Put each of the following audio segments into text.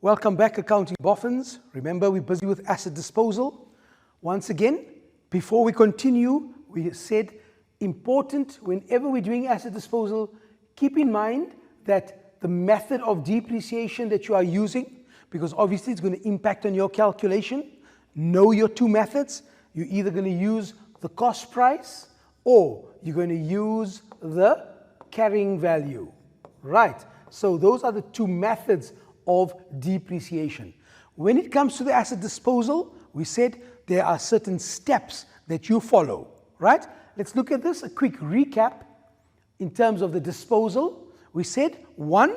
Welcome back, accounting boffins. Remember, we're busy with asset disposal. Once again, before we continue, we said important whenever we're doing asset disposal, keep in mind that the method of depreciation that you are using, because obviously it's going to impact on your calculation. Know your two methods. You're either going to use the cost price or you're going to use the carrying value. Right. So those are the two methods of depreciation. When it comes to the asset disposal, we said there are certain steps that you follow. Right? Let's look at this, a quick recap in terms of the disposal. We said, one,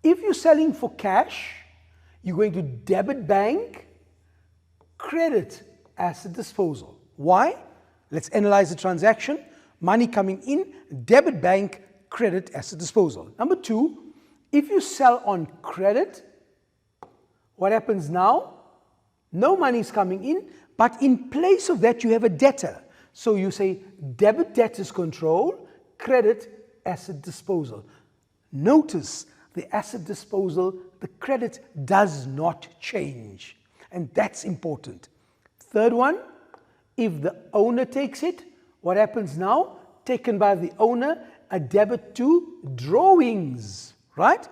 if you're selling for cash, you're going to debit bank, credit asset disposal. Why? Let's analyze the transaction. Money coming in, debit bank, credit asset disposal. Number two, if you sell on credit, what happens now? No money is coming in, but in place of that you have a debtor. So you say debit debtors control, credit asset disposal. Notice the asset disposal, the credit does not change. And that's important. Third one, if the owner takes it, what happens now? Taken by the owner, a debit to drawings, right?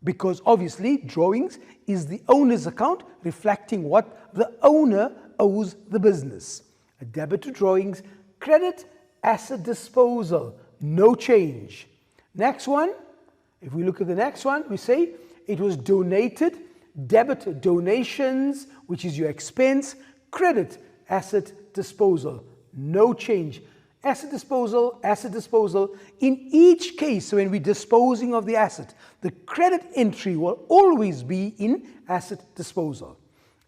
Because obviously drawings is the owner's account reflecting what the owner owes the business. A debit to drawings, credit asset disposal, no change. Next one, if we look at the next one, we say it was donated, debit donations, which is your expense, credit asset disposal, no change. Asset disposal, in each case when we're disposing of the asset, the credit entry will always be in asset disposal.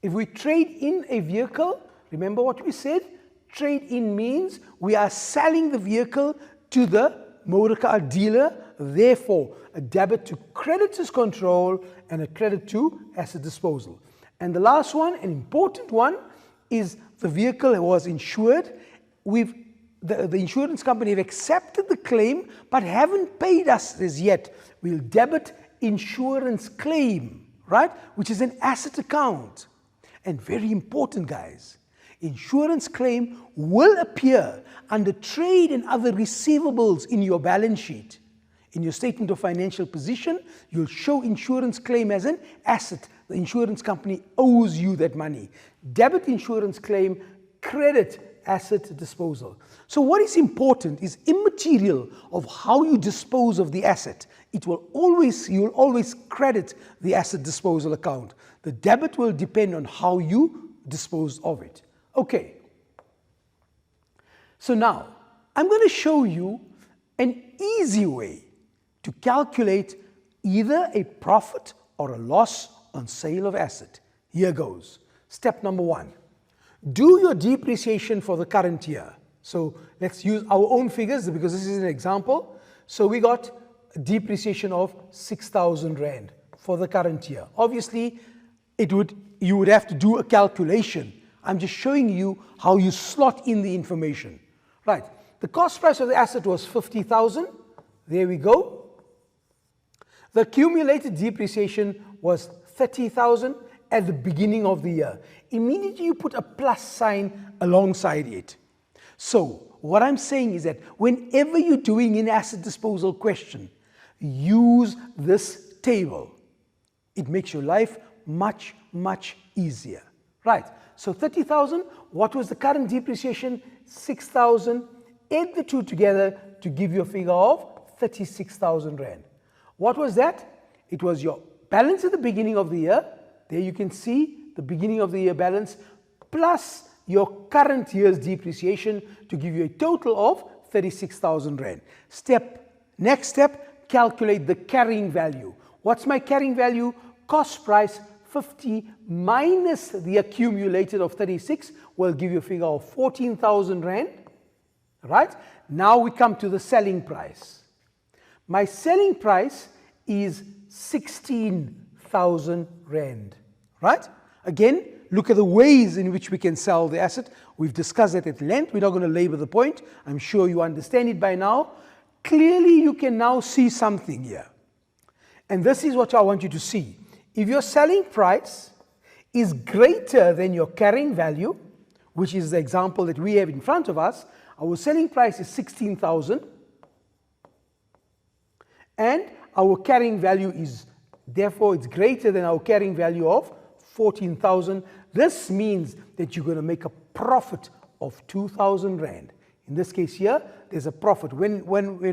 If we trade in a vehicle, remember what we said? Trade in means we are selling the vehicle to the motor car dealer, therefore a debit to creditors control and a credit to asset disposal. And the last one, an important one, is the vehicle was insured. The insurance company have accepted the claim but haven't paid us as yet. We'll debit insurance claim, right? Which is an asset account. And very important, guys, insurance claim will appear under trade and other receivables in your balance sheet. In your statement of financial position, you'll show insurance claim as an asset. The insurance company owes you that money. Debit insurance claim, credit asset disposal. So what is important is immaterial of how you dispose of the asset. You'll always credit the asset disposal account. The debit will depend on how you dispose of it. Okay. So now I'm going to show you an easy way to calculate either a profit or a loss on sale of asset. Here goes. Step number one. Do your depreciation for the current year. So let's use our own figures because this is an example. So we got a depreciation of 6,000 Rand for the current year. Obviously, you would have to do a calculation. I'm just showing you how you slot in the information. Right. The cost price of the asset was 50,000. There we go. The accumulated depreciation was 30,000 at the beginning of the year. Immediately you put a plus sign alongside it. So what I'm saying is that whenever you're doing an asset disposal question, use this table. It makes your life much, much easier. Right. So 30,000, what was the current depreciation? 6,000. Add the two together to give you a figure of 36,000 Rand. What was that? It was your balance at the beginning of the year. There you can see the beginning of the year balance plus your current year's depreciation to give you a total of 36,000 Rand. Next step, calculate the carrying value. What's my carrying value? Cost price 50 minus the accumulated of 36 will give you a figure of 14,000 Rand. Right? Now we come to the selling price. My selling price is 16,000 Rand. Right? Again, look at the ways in which we can sell the asset. We've discussed that at length. We're not going to labor the point. I'm sure you understand it by now. Clearly, you can now see something here. And this is what I want you to see. if your selling price is greater than your carrying value, which is the example that we have in front of us, our selling price is 16,000 and our carrying value is, therefore it's greater than our carrying value of 14,000. This means that you're going to make a profit of 2,000 Rand. In this case here, there's a profit. When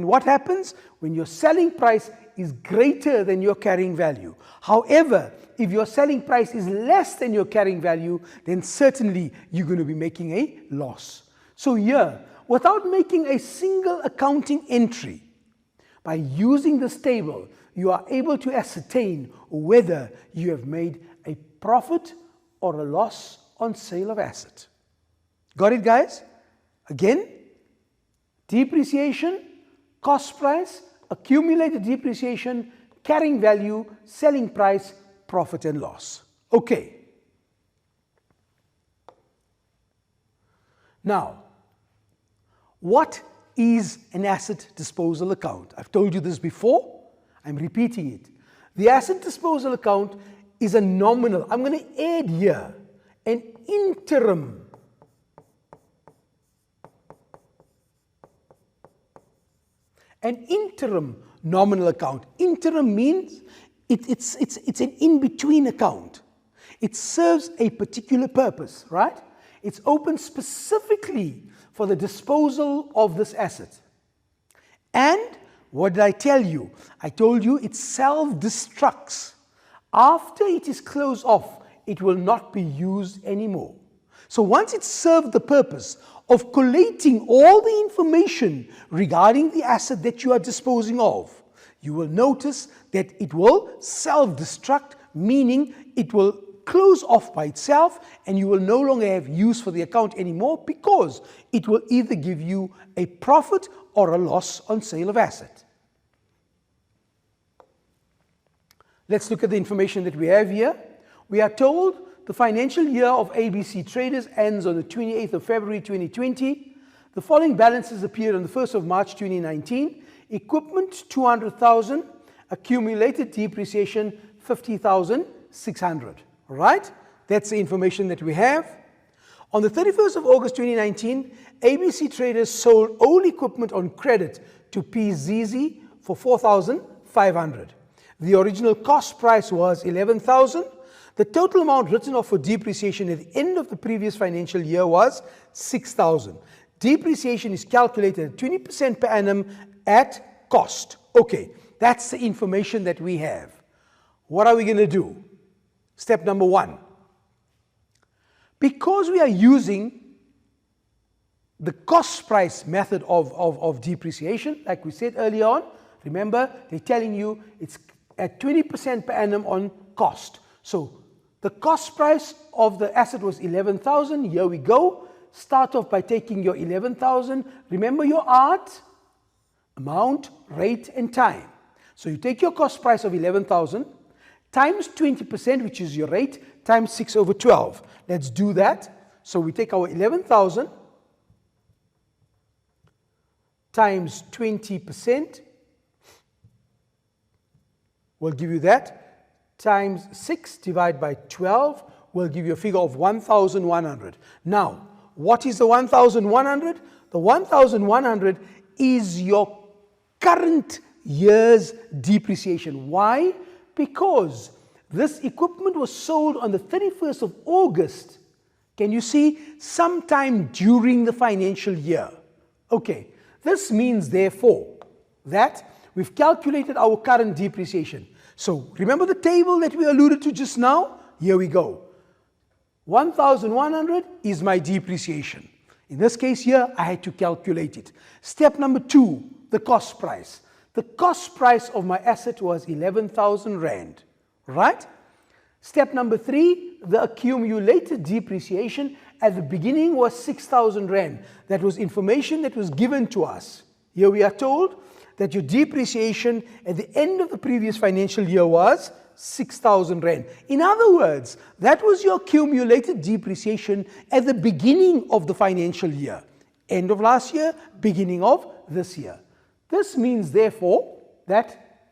what happens? When your selling price is greater than your carrying value. However, if your selling price is less than your carrying value, then certainly you're going to be making a loss. So here, without making a single accounting entry, by using this table, you are able to ascertain whether you have made a profit or a loss on sale of asset. Got it, guys? Again, depreciation, cost price, accumulated depreciation, carrying value, selling price, profit and loss. Okay. Now, what is an asset disposal account? I've told you this before. I'm repeating it. The asset disposal account is a nominal. I'm going to add here an interim. An interim nominal account. Interim means it's an in-between account. It serves a particular purpose, right? It's open specifically for the disposal of this asset. And what did I tell you? I told you it self-destructs. After it is closed off, it will not be used anymore. So once it served the purpose of collating all the information regarding the asset that you are disposing of, you will notice that it will self-destruct, meaning it will close off by itself and you will no longer have use for the account anymore because it will either give you a profit or a loss on sale of asset. Let's look at the information that we have here. We are told the financial year of ABC Traders ends on the 28th of February 2020. The following balances appeared on the 1st of March 2019. Equipment 200,000, accumulated depreciation 50,600. All right? That's the information that we have. On the 31st of August 2019, ABC Traders sold old equipment on credit to PZZ for 4,500. The original cost price was 11,000. The total amount written off for depreciation at the end of the previous financial year was 6,000. Depreciation is calculated at 20% per annum at cost. Okay, that's the information that we have. What are we going to do? Step number one. Because we are using the cost price method of depreciation, like we said earlier on, remember, they're telling you it's at 20% per annum on cost. So the cost price of the asset was 11,000. Here we go. Start off by taking your 11,000. Remember your art, amount, rate, and time. So you take your cost price of 11,000 times 20%, which is your rate, times 6 over 12. Let's do that. So we take our 11,000 times 20%. We'll give you that, times 6 divided by 12 will give you a figure of 1,100. Now, what is the 1,100? The 1,100 is your current year's depreciation. Why? Because this equipment was sold on the 31st of August. Can you see? Sometime during the financial year. Okay, this means therefore that we've calculated our current depreciation. So remember the table that we alluded to just now? Here we go. 1,100 is my depreciation. In this case here, I had to calculate it. Step number 2, the cost price. The cost price of my asset was 11,000 Rand, right? Step number 3, the accumulated depreciation at the beginning was 6,000 Rand. That was information that was given to us. Here we are told that your depreciation at the end of the previous financial year was 6,000 Rand. In other words, that was your accumulated depreciation at the beginning of the financial year. End of last year, beginning of this year. This means therefore that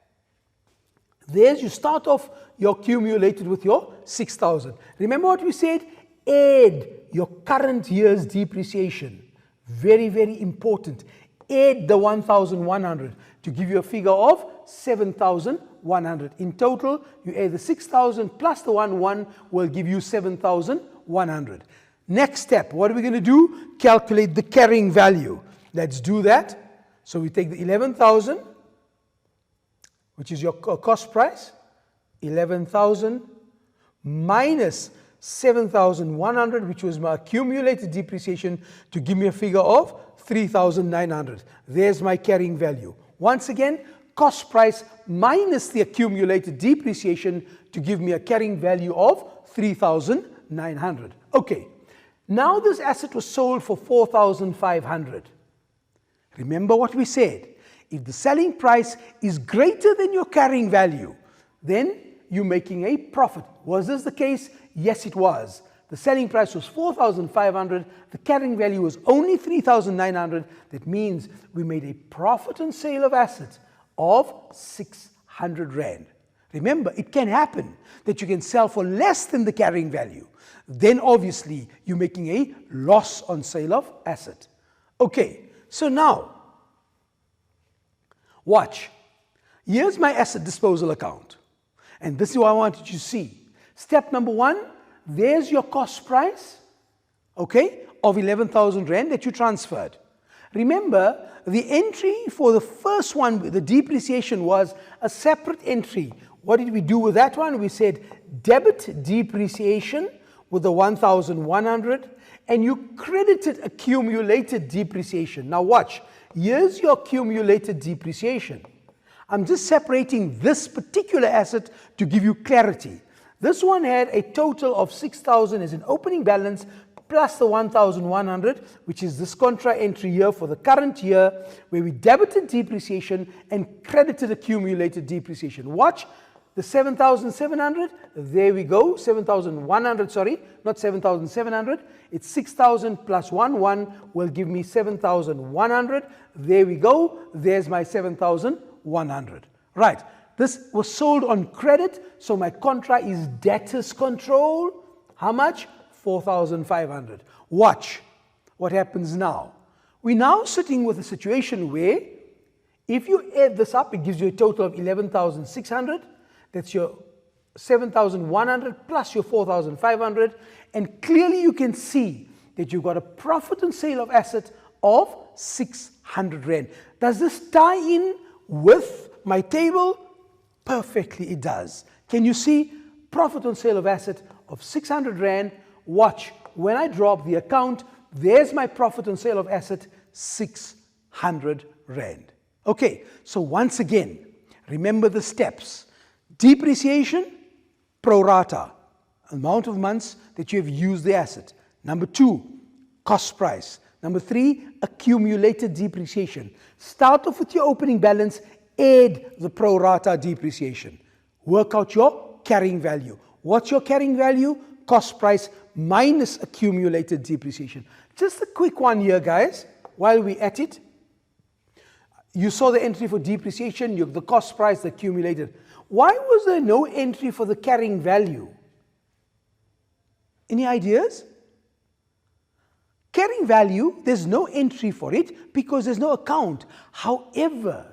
There's, you start off your accumulated with your 6,000. Remember what we said? Add your current year's depreciation. Very, very important. Add the 1,100 to give you a figure of 7,100. In total, you add the 6,000 plus the 1 will give you 7,100. Next step, what are we going to do? Calculate the carrying value. Let's do that. So we take the 11,000, which is your cost price, 11,000 minus 7,100, which was my accumulated depreciation, to give me a figure of 3,900. There's my carrying value. Once again, cost price minus the accumulated depreciation to give me a carrying value of 3,900. Okay, now this asset was sold for 4,500. Remember what we said. If the selling price is greater than your carrying value, then you're making a profit. Was this the case? Yes, it was. The selling price was 4,500. The carrying value was only 3,900. That means we made a profit on sale of assets of 600 Rand. Remember, it can happen that you can sell for less than the carrying value. Then obviously you're making a loss on sale of asset. Okay, so now, watch. Here's my asset disposal account. And this is what I wanted you to see. Step number 1, there's your cost price, okay, of 11,000 Rand that you transferred. Remember, the entry for the first one, the depreciation, was a separate entry. What did we do with that one? We said debit depreciation with the 1,100, and you credited accumulated depreciation. Now watch, here's your accumulated depreciation. I'm just separating this particular asset to give you clarity. This one had a total of 6,000 as an opening balance, plus the 1,100, which is this contra entry here for the current year, where we debited depreciation and credited accumulated depreciation. Watch, the 7,700, there we go, 7,100, sorry, not 7,700. It's 6,000 plus 1 will give me 7,100. There we go, there's my 7,100. Right, this was sold on credit, so my contra is debtors control. How much? 4,500. Watch what happens now. We're now sitting with a situation where if you add this up, it gives you a total of 11,600. That's your 7,100 plus your 4,500. And clearly you can see that you've got a profit on sale of asset of 600 Rand. Does this tie in with my table? Perfectly it does. Can you see profit on sale of asset of 600 Rand? Watch, when I drop the account, there's my profit on sale of asset, 600 Rand. Okay, so once again, remember the steps. Depreciation, pro rata, amount of months that you have used the asset. Number 2, cost price. Number 3, accumulated depreciation. Start off with your opening balance, add the pro rata depreciation. Work out your carrying value. What's your carrying value? Cost price minus accumulated depreciation. Just a quick one here, guys, while we're at it. You saw the entry for depreciation, the cost price, the accumulated. Why was there no entry for the carrying value? Any ideas? Carrying value, there's no entry for it because there's no account. However,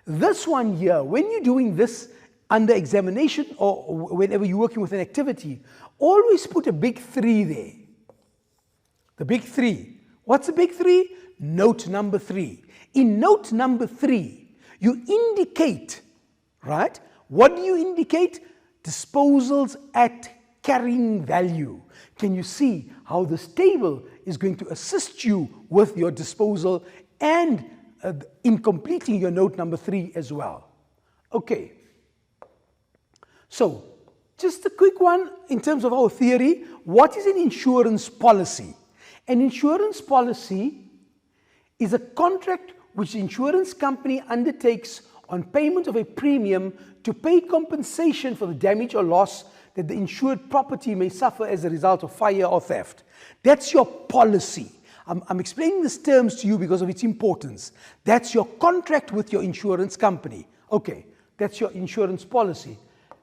this one here, when you're doing this under examination or whenever you're working with an activity, always put a big 3 there. The big 3. What's the big 3? Note number 3. In note number 3, you indicate, right? What do you indicate? Disposals at carrying value. Can you see how this table is going to assist you with your disposal and in completing your note number 3 as well? Okay. So, just a quick one in terms of our theory. What is an insurance policy? An insurance policy is a contract which the insurance company undertakes on payment of a premium to pay compensation for the damage or loss that the insured property may suffer as a result of fire or theft. That's your policy. I'm explaining these terms to you because of its importance. That's your contract with your insurance company. Okay, That's your insurance policy.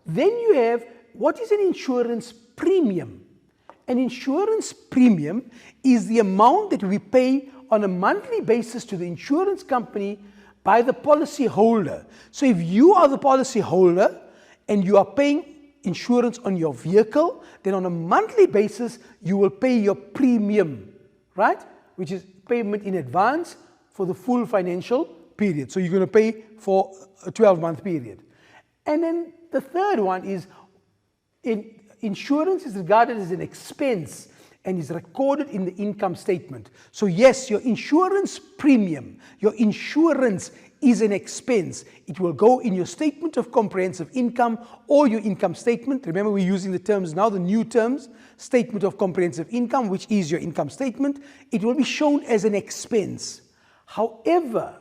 Then you have, what is an insurance premium? An insurance premium is the amount that we pay on a monthly basis to the insurance company by the policy holder. So if you are the policy holder and you are paying insurance on your vehicle, then on a monthly basis you will pay your premium, right? Which is payment in advance for the full financial period. So you're going to pay for a 12-month period. And then the third one is insurance is regarded as an expense and is recorded in the income statement. So yes, your insurance premium, your insurance is an expense. It will go in your statement of comprehensive income or your income statement. Remember, we're using the terms now, the new terms, statement of comprehensive income, which is your income statement. It will be shown as an expense. However,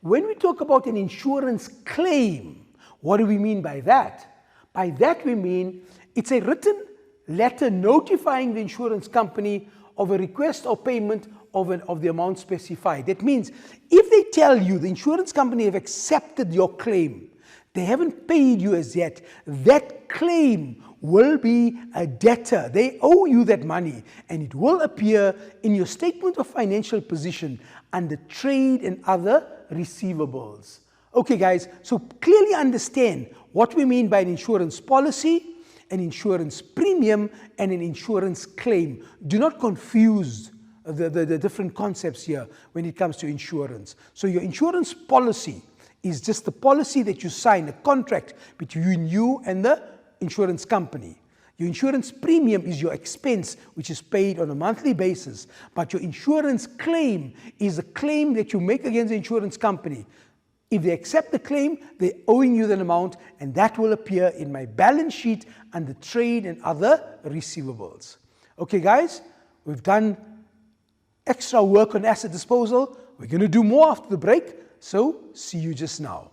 when we talk about an insurance claim, what do we mean by that? By that we mean it's a written letter notifying the insurance company of a request or payment of the amount specified. That means if they tell you the insurance company have accepted your claim, they haven't paid you as yet, that claim will be a debtor. They owe you that money and it will appear in your statement of financial position under trade and other receivables. Okay guys, so clearly understand what we mean by an insurance policy, an insurance premium, and an insurance claim. Do not confuse the different concepts here when it comes to insurance. So your insurance policy is just the policy that you sign, a contract between you and the insurance company. Your insurance premium is your expense, which is paid on a monthly basis. But your insurance claim is a claim that you make against the insurance company. If they accept the claim, they're owing you that amount, and that will appear in my balance sheet under trade and other receivables. Okay, guys, we've done extra work on asset disposal. We're going to do more after the break, so see you just now.